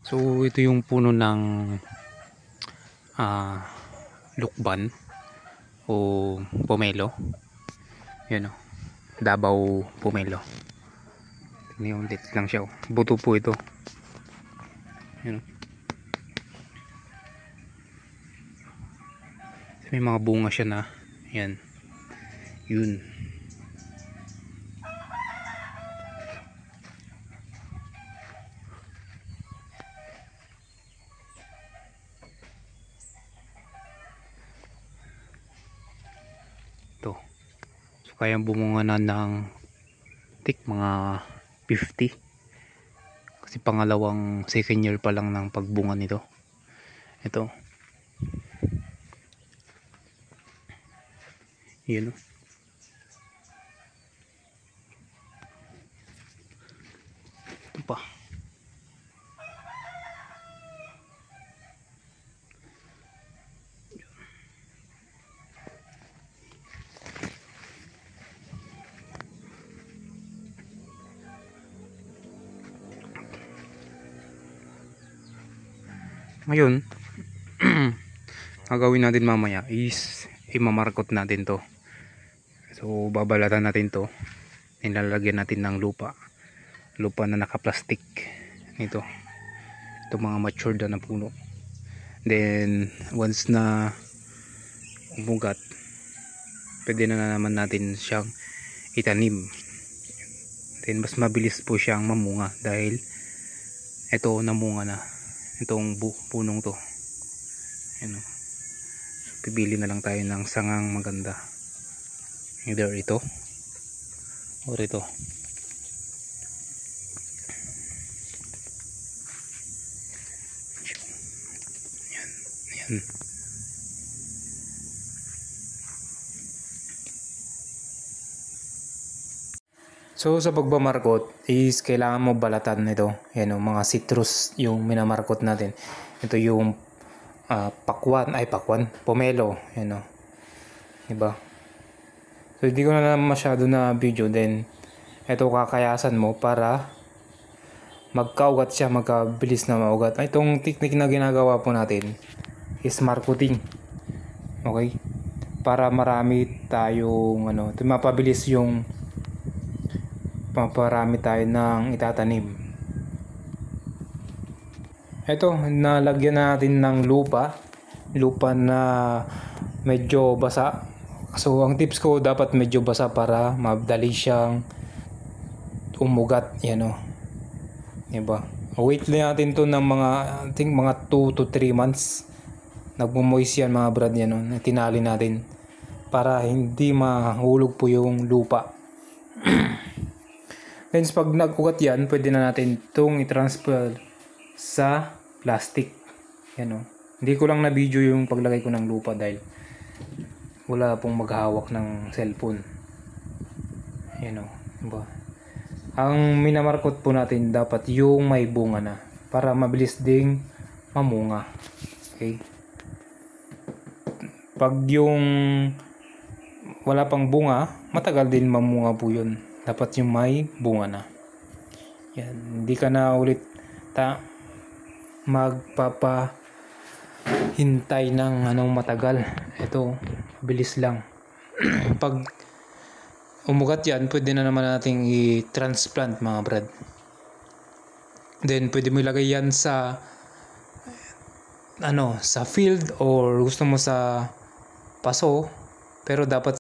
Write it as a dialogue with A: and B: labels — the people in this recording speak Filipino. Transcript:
A: So ito yung puno ng lukban o pomelo. Yan o, Davao pomelo. Tingnan yung lit lang siya o. Buto po ito. Yan o. May mga bunga siya na. Yan. Yun. Ito. So kayang bumunga na ng mga 50. Kasi pangalawang second year pa lang ng pagbunga nito. Ito. Yun o. Ito pa. Ngayon, ang gawin natin mamaya is imamarkot natin to. So babalatan natin to, nilalagyan natin ng lupa na nakaplastik nito. Ito mga matured na puno. Then once na umugat, pwede na naman natin siyang itanim. Then mas mabilis po siyang mamunga dahil ito namunga na itong punong to. Ano, so, pipili na lang tayo ng sangang maganda, either ito or ito. Yan, yan. So sa pagbamarkot is kailangan mo balatan nito. Yan o, mga citrus yung minamarkot natin. Ito yung pomelo. Yan o, diba? So hindi ko na masyado na video. Then ito kakayasan mo para magkaugat siya, magkabilis na maugat. Itong technique na ginagawa po natin is marketing. Okay? Para marami tayong mapabilis yung paparami tayo ng itatanim. Ito, nalagyan natin ng lupa na medyo basa. So ang tips ko, dapat medyo basa para madali siyang umugat. Yan o, diba? Wait lang natin to ng mga, I think mga 2 to 3 months. Nagmumoist yan mga brad, yan o, tinali natin para hindi mahulog po yung lupa. Hence pag nag-ugat yan, pwede na natin itong i-transfer sa plastic. Yan o. Hindi ko lang na video yung paglagay ko ng lupa dahil wala pong maghahawak ng cellphone. Yan o. Diba? Ang minamarkot po natin dapat yung may bunga na para mabilis ding mamunga. Okay? Pag yung wala pang bunga, matagal din mamunga po yun. Dapat yung may bunga na. Yan, hindi ka na ulit magpapahintay ng matagal. Ito, bilis lang. Pag umugat yan, pwede na naman nating i-transplant mga brad. Then pwede mo ilagay yan sa sa field or gusto mo sa paso, pero dapat